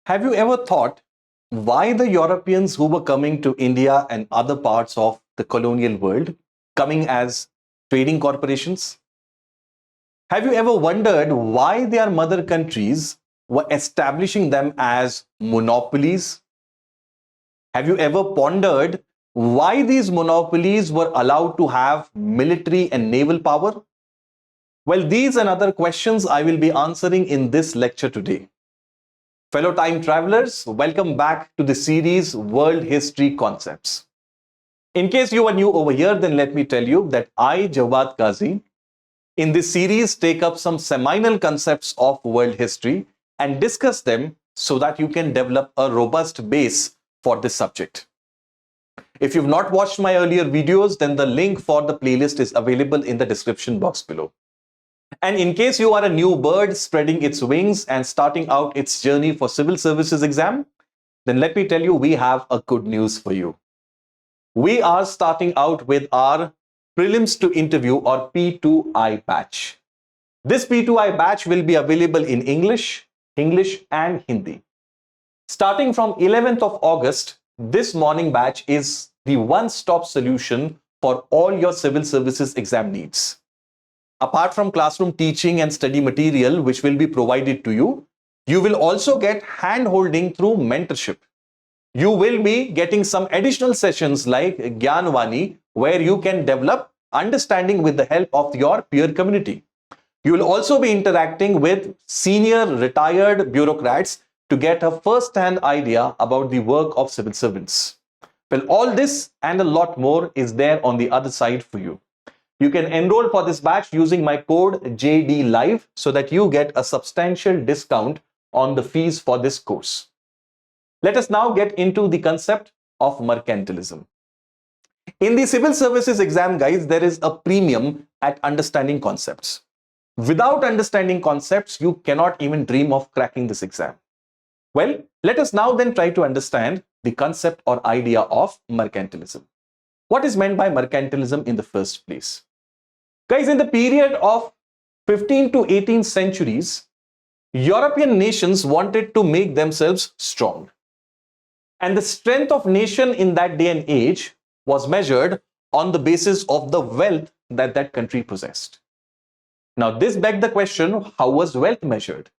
Have you ever thought why the Europeans who were coming to India and other parts of the colonial world coming as trading corporations? Have you ever wondered why their mother countries were establishing them as monopolies? Have you ever pondered why these monopolies were allowed to have military and naval power? Well, these and other questions I will be answering in this lecture today. Fellow time travelers, welcome back to the series World History Concepts. In case you are new over here, then let me tell you that I, Jawwad Kazi, in this series take up some seminal concepts of world history and discuss them so that you can develop a robust base for this subject. If you've not watched my earlier videos, then the link for the playlist is available in the description box below. And in case you are a new bird spreading its wings and starting out its journey for civil services exam, then let me tell you, we have a good news for you. We are starting out with our prelims to interview or P2I batch. This P2I batch will be available in English and Hindi. Starting from 11th of August, this morning batch is the one-stop solution for all your civil services exam needs. Apart from classroom teaching and study material which will be provided to you, you will also get hand-holding through mentorship. You will be getting some additional sessions like Gyanvani, where you can develop understanding with the help of your peer community. You will also be interacting with senior retired bureaucrats to get a first-hand idea about the work of civil servants. Well, all this and a lot more is there on the other side for you. You can enroll for this batch using my code JDLive so that you get a substantial discount on the fees for this course. Let us now get into the concept of mercantilism. In the civil services exam, guys, there is a premium at understanding concepts. Without understanding concepts, you cannot even dream of cracking this exam. Well, let us now then try to understand the concept or idea of mercantilism. What is meant by mercantilism in the first place? Guys, in the period of 15th to 18th centuries, European nations wanted to make themselves strong. And the strength of nation in that day and age was measured on the basis of the wealth that that country possessed. Now, this begged the question, how was wealth measured?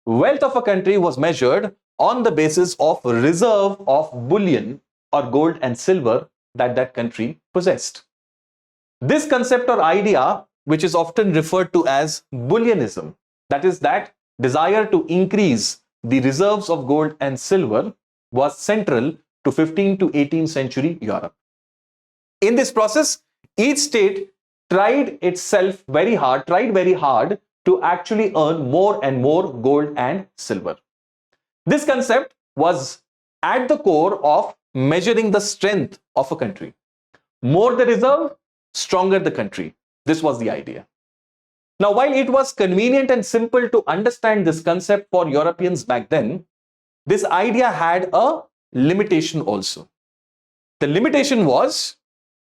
Wealth of a country was measured on the basis of reserve of bullion or gold and silver that that country possessed. This concept or idea, which is often referred to as bullionism, that is that desire to increase the reserves of gold and silver, was central to 15th to 18th century Europe. In this process, each state tried very hard to actually earn more and more gold and silver. This concept was at the core of measuring the strength of a country. More the reserve, stronger the country. This was the idea. Now, while it was convenient and simple to understand this concept for Europeans back then, this idea had a limitation also. The limitation was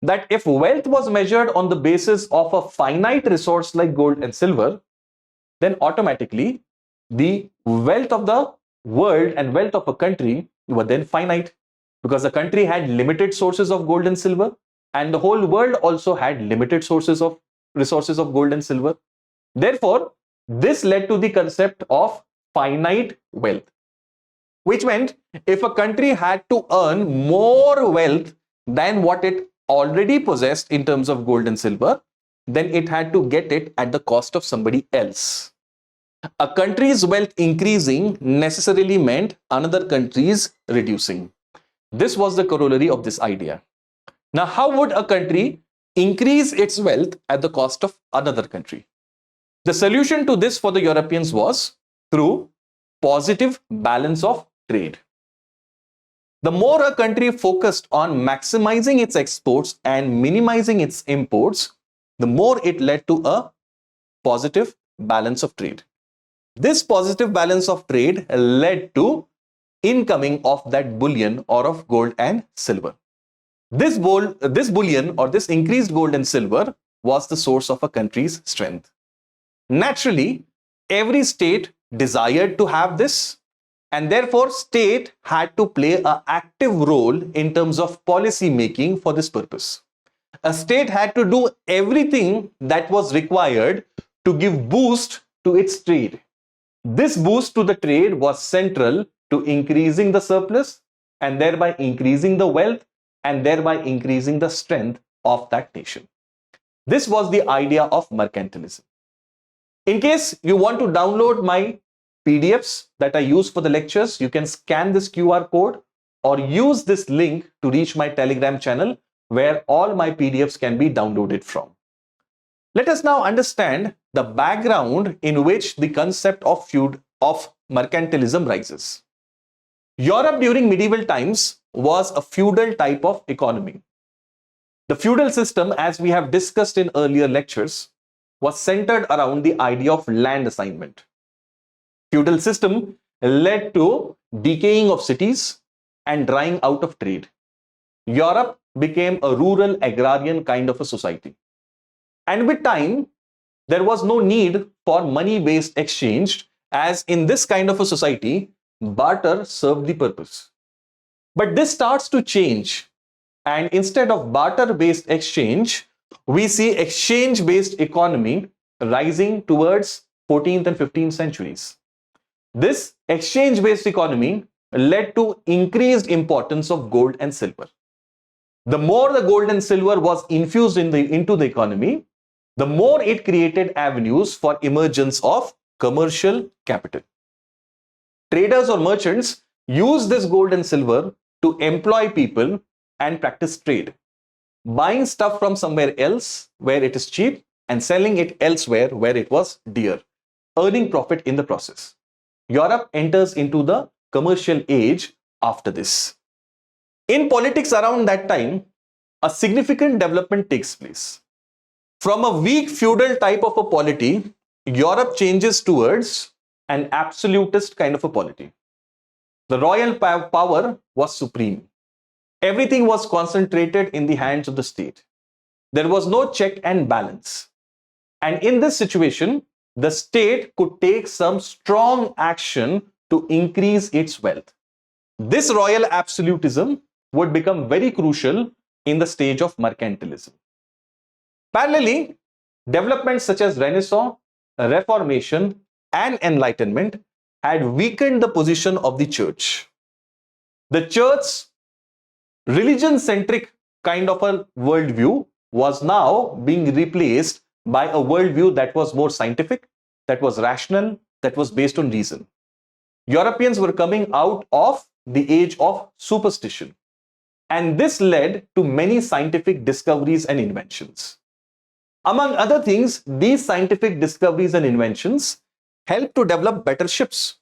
that if wealth was measured on the basis of a finite resource like gold and silver, then automatically the wealth of the world and wealth of a country were then finite, because the country had limited sources of gold and silver, and the whole world also had limited resources of gold and silver. Therefore, this led to the concept of finite wealth, which meant if a country had to earn more wealth than what it already possessed in terms of gold and silver, then it had to get it at the cost of somebody else. A country's wealth increasing necessarily meant another country's reducing. This was the corollary of this idea. Now, how would a country increase its wealth at the cost of another country? The solution to this for the Europeans was through positive balance of trade. The more a country focused on maximizing its exports and minimizing its imports, the more it led to a positive balance of trade. This positive balance of trade led to incoming of that bullion or of gold and silver. This bullion or this increased gold and silver was the source of a country's strength. Naturally, every state desired to have this, and therefore state had to play an active role in terms of policy making for this purpose. A state had to do everything that was required to give boost to its trade. This boost to the trade was central to increasing the surplus and thereby increasing the wealth and thereby increasing the strength of that nation. This was the idea of mercantilism. In case you want to download my PDFs that I use for the lectures, you can scan this QR code or use this link to reach my Telegram channel where all my PDFs can be downloaded from. Let us now understand the background in which the concept of mercantilism rises. Europe during medieval times was a feudal type of economy. The feudal system, as we have discussed in earlier lectures, was centered around the idea of land assignment. Feudal system led to decaying of cities and drying out of trade. Europe became a rural agrarian kind of a society. And with time, there was no need for money-based exchange, as in this kind of a society, barter served the purpose. But this starts to change, and instead of barter-based exchange, we see exchange-based economy rising towards 14th and 15th centuries. This exchange-based economy led to increased importance of gold and silver. The more the gold and silver was infused into the economy, the more it created avenues for emergence of commercial capital. Traders or merchants use this gold and silver to employ people and practice trade, buying stuff from somewhere else where it is cheap and selling it elsewhere where it was dear, earning profit in the process. Europe enters into the commercial age after this. In politics around that time, a significant development takes place. From a weak feudal type of a polity, Europe changes towards an absolutist kind of a polity. The royal power was supreme. Everything was concentrated in the hands of the state. There was no check and balance. And in this situation, the state could take some strong action to increase its wealth. This royal absolutism would become very crucial in the stage of mercantilism. Parallelly, developments such as Renaissance, Reformation, and Enlightenment had weakened the position of the church. The church's religion-centric kind of a worldview was now being replaced by a worldview that was more scientific, that was rational, that was based on reason. Europeans were coming out of the age of superstition, and this led to many scientific discoveries and inventions. Among other things, these scientific discoveries and inventions helped to develop better ships.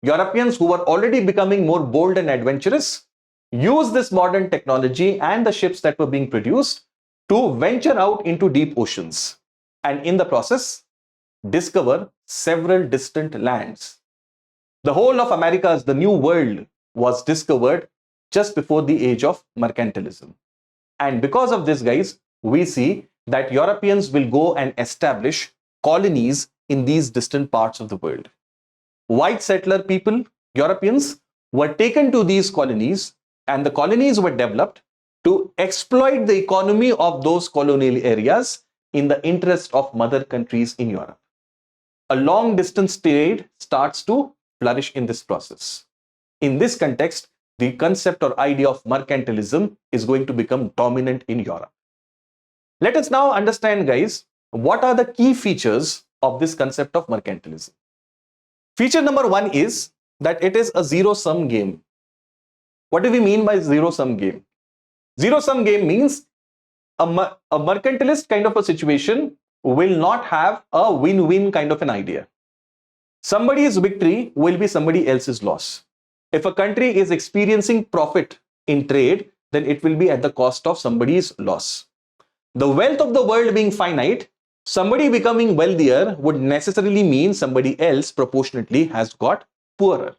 Europeans who were already becoming more bold and adventurous used this modern technology and the ships that were being produced to venture out into deep oceans and in the process discover several distant lands. The whole of America's, the New World, was discovered just before the age of mercantilism. And because of this, guys, we see that Europeans will go and establish colonies in these distant parts of the world. White settler people, Europeans, were taken to these colonies, and the colonies were developed to exploit the economy of those colonial areas in the interest of mother countries in Europe. A long distance trade starts to flourish in this process. In this context, the concept or idea of mercantilism is going to become dominant in Europe. Let us now understand, guys, what are the key features of this concept of mercantilism. Feature number one is that it is a zero-sum game. What do we mean by zero-sum game? Zero-sum game means a mercantilist kind of a situation will not have a win-win kind of an idea. Somebody's victory will be somebody else's loss. If a country is experiencing profit in trade, then it will be at the cost of somebody's loss. The wealth of the world being finite, somebody becoming wealthier would necessarily mean somebody else proportionately has got poorer.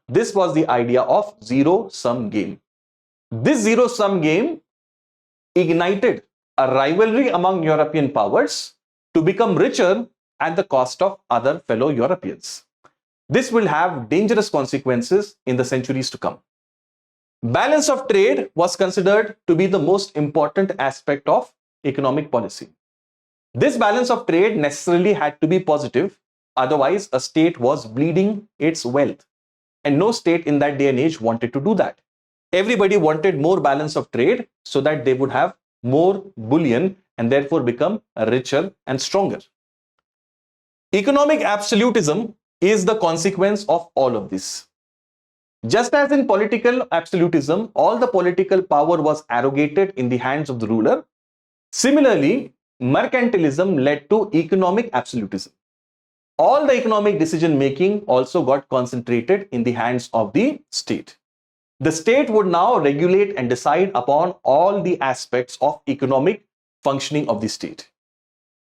This was the idea of zero-sum game. This zero-sum game ignited a rivalry among European powers to become richer at the cost of other fellow Europeans. This will have dangerous consequences in the centuries to come. Balance of trade was considered to be the most important aspect of economic policy. This balance of trade necessarily had to be positive, otherwise a state was bleeding its wealth. And no state in that day and age wanted to do that. Everybody wanted more balance of trade so that they would have more bullion and therefore become richer and stronger. Economic absolutism is the consequence of all of this. Just as in political absolutism, all the political power was arrogated in the hands of the ruler, similarly, mercantilism led to economic absolutism. All the economic decision making also got concentrated in the hands of the state. The state would now regulate and decide upon all the aspects of economic functioning of the state.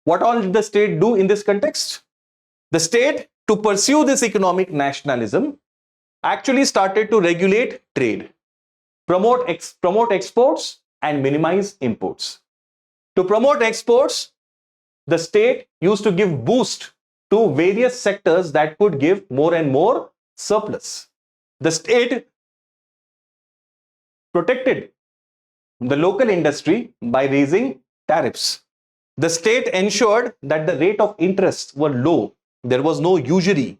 What all did the state do in this context? The state, to pursue this economic nationalism, actually started to regulate trade, promote exports and minimize imports. To promote exports, the state used to give boost to various sectors that could give more and more surplus. The state protected the local industry by raising tariffs. The state ensured that the rate of interest were low. There was no usury.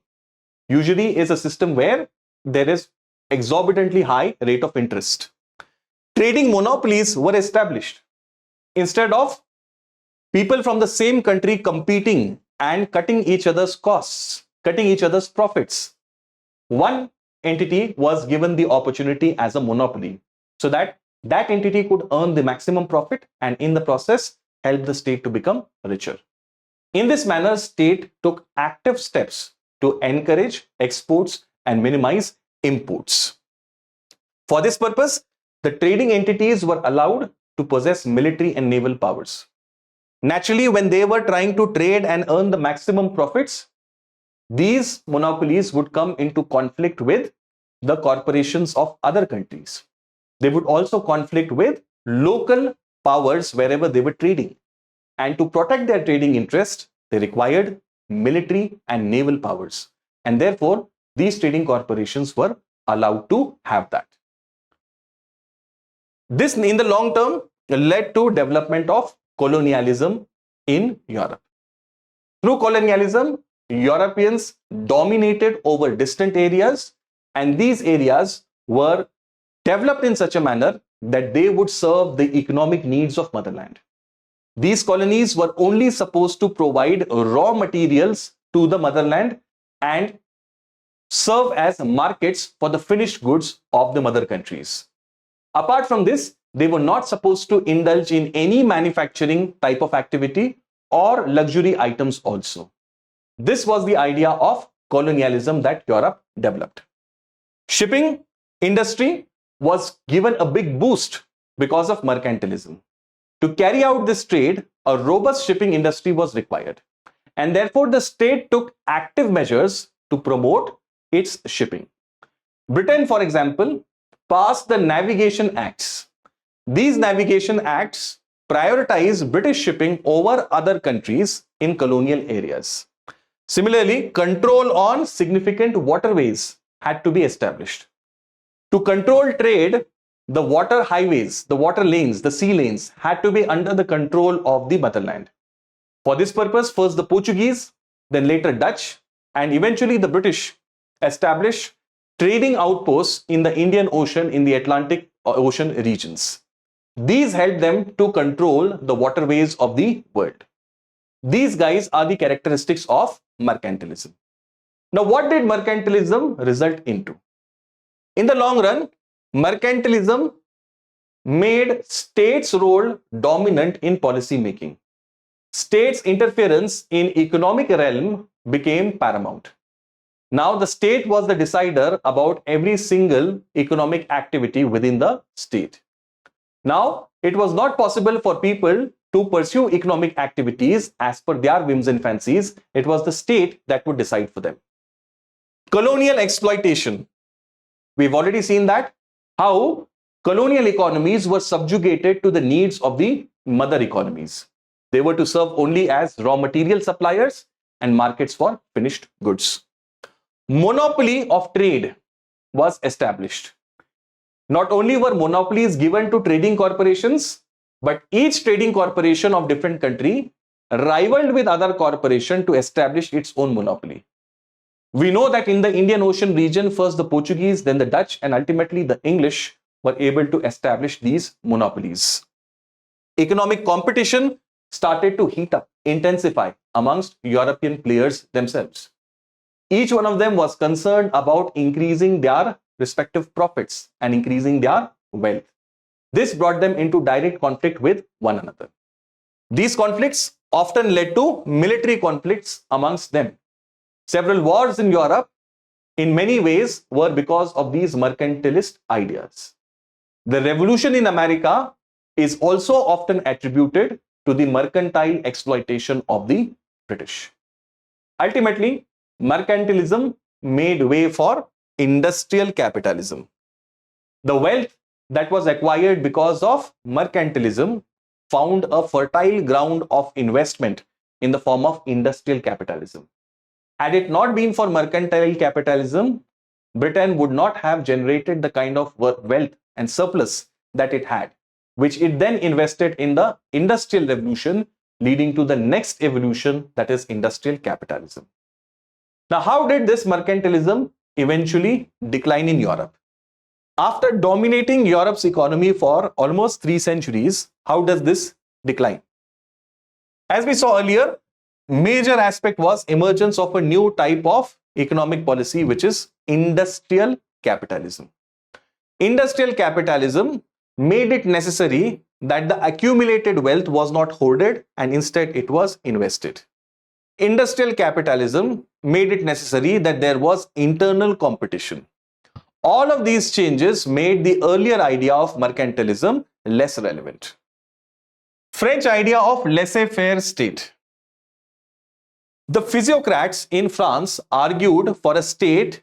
Usury is a system where there is exorbitantly high rate of interest. Trading monopolies were established. Instead of people from the same country competing and cutting each other's costs, cutting each other's profits, one entity was given the opportunity as a monopoly so that that entity could earn the maximum profit and in the process help the state to become richer. In this manner, state took active steps to encourage exports and minimize imports. For this purpose, the trading entities were allowed to possess military and naval powers. Naturally, when they were trying to trade and earn the maximum profits, these monopolies would come into conflict with the corporations of other countries. They would also conflict with local powers wherever they were trading. And to protect their trading interest, they required military and naval powers. And therefore, these trading corporations were allowed to have that. This, in the long term, led to development of colonialism in Europe. Through colonialism, Europeans dominated over distant areas, and these areas were developed in such a manner that they would serve the economic needs of motherland. These colonies were only supposed to provide raw materials to the motherland and serve as markets for the finished goods of the mother countries. Apart from this, they were not supposed to indulge in any manufacturing type of activity or luxury items also. This was the idea of colonialism that Europe developed. Shipping industry was given a big boost because of mercantilism. To carry out this trade, a robust shipping industry was required. And therefore, the state took active measures to promote its shipping. Britain, for example, passed the Navigation Acts. These Navigation Acts prioritize British shipping over other countries in colonial areas. Similarly, control on significant waterways had to be established. To control trade, the water highways, the water lanes, the sea lanes had to be under the control of the motherland. For this purpose, first the Portuguese, then later Dutch, and eventually the British established trading outposts in the Indian Ocean, in the Atlantic Ocean regions. These helped them to control the waterways of the world. These guys are the characteristics of mercantilism. Now, what did mercantilism result into? In the long run, mercantilism made states' role dominant in policy making. States' interference in economic realm became paramount. Now, the state was the decider about every single economic activity within the state. Now, it was not possible for people to pursue economic activities as per their whims and fancies. It was the state that would decide for them. Colonial exploitation. We've already seen that, how colonial economies were subjugated to the needs of the mother economies. They were to serve only as raw material suppliers and markets for finished goods. monopoly of trade was established. Not only were monopolies given to trading corporations, but each trading corporation of different country rivaled with other corporation to establish its own monopoly. We know that in the Indian Ocean region, first the Portuguese, then the Dutch, and ultimately the English were able to establish these monopolies. Economic competition started to heat up, intensify amongst European players themselves. Each one of them was concerned about increasing their respective profits and increasing their wealth. This brought them into direct conflict with one another. These conflicts often led to military conflicts amongst them. Several wars in Europe, in many ways, were because of these mercantilist ideas. The revolution in America is also often attributed to the mercantile exploitation of the British. Ultimately, mercantilism made way for industrial capitalism. The wealth that was acquired because of mercantilism found a fertile ground of investment in the form of industrial capitalism. Had it not been for mercantile capitalism, Britain would not have generated the kind of wealth and surplus that it had, which it then invested in the Industrial Revolution, leading to the next evolution, that is industrial capitalism. Now, how did this mercantilism eventually decline in Europe? After dominating Europe's economy for almost 3 centuries, how does this decline? As we saw earlier, major aspect was emergence of a new type of economic policy, which is industrial capitalism. Industrial capitalism made it necessary that the accumulated wealth was not hoarded and instead it was invested. Industrial capitalism made it necessary that there was internal competition. All of these changes made the earlier idea of mercantilism less relevant. French idea of laissez-faire state. The physiocrats in France argued for a state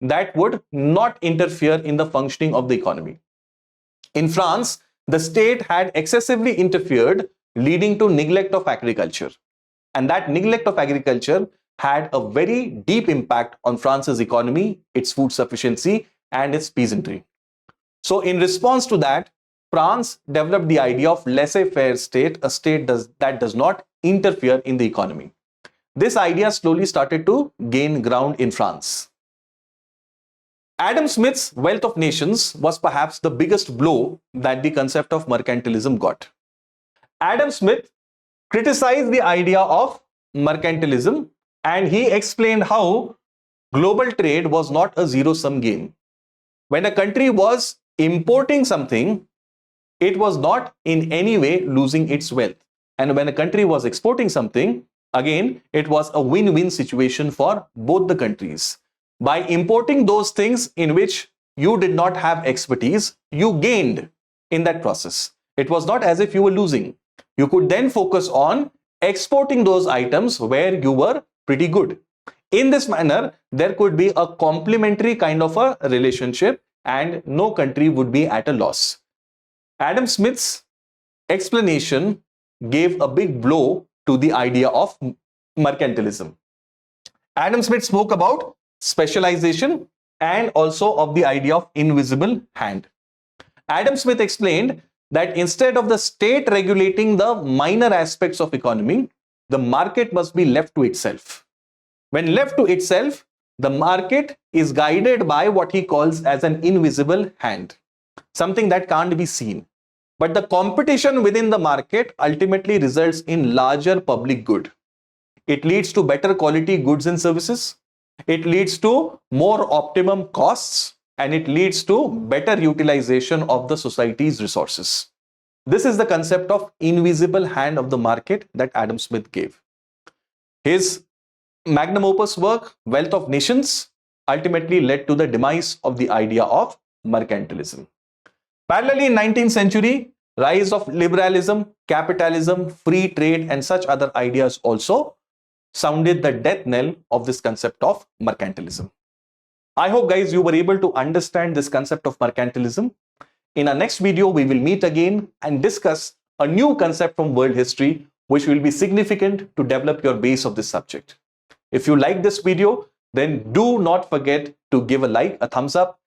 that would not interfere in the functioning of the economy. In France, the state had excessively interfered, leading to neglect of agriculture. And that neglect of agriculture had a very deep impact on France's economy, its food sufficiency, and its peasantry. So in response to that, France developed the idea of laissez-faire state, a state that does not interfere in the economy. This idea slowly started to gain ground in France. Adam Smith's Wealth of Nations was perhaps the biggest blow that the concept of mercantilism got. Adam Smith criticized the idea of mercantilism and he explained how global trade was not a zero-sum game. When a country was importing something, it was not in any way losing its wealth. And when a country was exporting something, again, it was a win-win situation for both the countries. By importing those things in which you did not have expertise, you gained in that process. It was not as if you were losing. You could then focus on exporting those items where you were pretty good. In this manner, there could be a complementary kind of a relationship and no country would be at a loss. Adam Smith's explanation gave a big blow to the idea of mercantilism. Adam Smith spoke about specialization and also of the idea of invisible hand. Adam Smith explained that instead of the state regulating the minor aspects of economy, the market must be left to itself. When left to itself, the market is guided by what he calls as an invisible hand, something that can't be seen. But the competition within the market ultimately results in larger public good. It leads to better quality goods and services. It leads to more optimum costs and it leads to better utilization of the society's resources. This is the concept of invisible hand of the market that Adam Smith gave. His magnum opus work, Wealth of Nations, ultimately led to the demise of the idea of mercantilism. Parallelly, in 19th century, rise of liberalism, capitalism, free trade, and such other ideas also sounded the death knell of this concept of mercantilism. I hope, guys, you were able to understand this concept of mercantilism. In our next video, we will meet again and discuss a new concept from world history, which will be significant to develop your base of this subject. If you like this video, then do not forget to give a like, a thumbs up,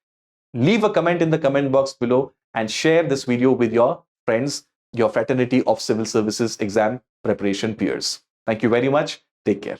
leave a comment in the comment box below, and share this video with your friends, your fraternity of civil services exam preparation peers. Thank you very much. Take care.